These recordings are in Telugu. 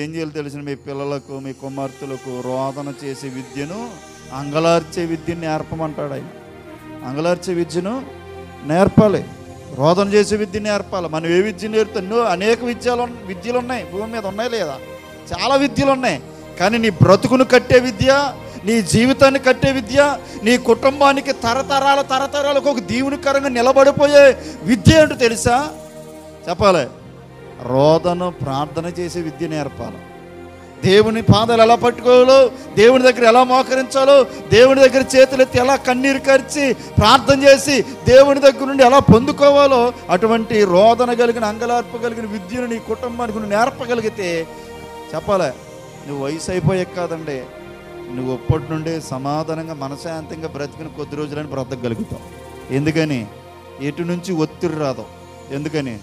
ఏం చేయాలి తెలిసిన మీ పిల్లలకు మీ కుమార్తెలకు రోదన చేసే విద్యను అంగలార్చే విద్యను నేర్పమంటాడు ఆయన. అంగలార్చే విద్యను నేర్పాలి, రోదన చేసే విద్యను నేర్పాలి. మనం ఏ విద్య నేర్పుతాం? అనేక విద్యలు ఉన్నాయి, భూమి మీద ఉన్నాయి లేదా? చాలా విద్యలు ఉన్నాయి. కానీ నీ బ్రతుకును కట్టే విద్య, నీ జీవితాన్ని కట్టే విద్య, నీ కుటుంబానికి తరతరాలకు ఒక దీవునికరంగా నిలబడిపోయే విద్య ఏంటో తెలుసా? చెప్పాలి. రోదన ప్రార్థన చేసే విద్య నేర్పాలి. దేవుని పాదాలు ఎలా పట్టుకోవాలో, దేవుని దగ్గర ఎలా మోకరించాలో, దేవుని దగ్గర చేతులెత్తి ఎలా కన్నీరు కార్చి ప్రార్థన చేసి దేవుని దగ్గర నుండి ఎలా పొందుకోవాలో అటువంటి రోదన కలిగిన అంగలార్ప కలిగిన విద్యను నీ కుటుంబానికి నువ్వు నేర్పగలిగితే చెప్పాలి, నువ్వు వయసు అయిపోయే కాదండి, నువ్వు అప్పటి నుండి సమాధానంగా మనశాంతంగా బ్రతికిన కొద్ది రోజులని బ్రతకగలుగుతావు. ఎందుకని? ఎటు నుంచి ఒత్తిడి రాదు. ఎందుకని?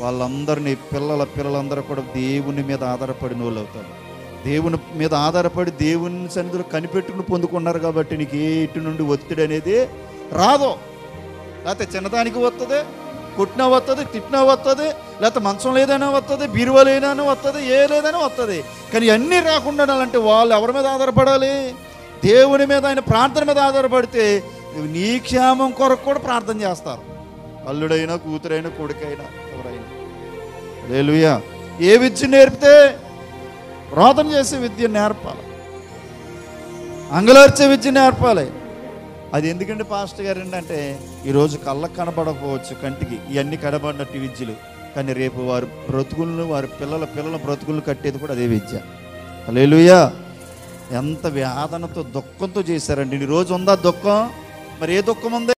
వాళ్ళందరినీ పిల్లలందరూ కూడా దేవుని మీద ఆధారపడిన వాళ్ళు అవుతారు. దేవుని మీద ఆధారపడి దేవుని సన్నిధిలో కనిపెట్టుకుని పొందుకున్నారు కాబట్టి నీకు ఏ ఇటు నుండి ఒత్తిడి అనేది రాదు. లేకపోతే చిన్నదానికి వస్తుంది, కొట్టినా వస్తుంది, తిట్టినా వస్తుంది, లేకపోతే మంచం లేదైనా వస్తుంది, బీరువా లేదైనా వస్తుంది, ఏ లేదైనా వస్తుంది. కానీ అన్నీ రాకుండా అంటే వాళ్ళు ఎవరి మీద ఆధారపడాలి? దేవుని మీద, ఆయన ప్రార్థన మీద ఆధారపడితే నీ క్షేమం కొరకు కూడా ప్రార్థన చేస్తారు. అల్లుడైనా, కూతురైనా, కొడుకైనా, ఎవరైనా. హల్లెలూయా. ఏ విద్య నేర్పితే? రోదన చేసే విద్య నేర్పాలి, అంగలార్చే విద్య నేర్పాలి. అది ఎందుకంటే పాస్టర్ గారు ఏంటంటే ఈరోజు కళ్ళకు కనబడకపోవచ్చు కంటికి ఇవన్నీ కనబడినట్టు విద్యలు, కానీ రేపు వారి బ్రతుకులను, వారి పిల్లల బ్రతుకులను కట్టేది కూడా అదే విద్య. హల్లెలూయా. ఎంత వేదనతో దుఃఖంతో చేశారండి. ఈ రోజు ఉందా దుఃఖం? మరి ఏ దుఃఖం ఉంది?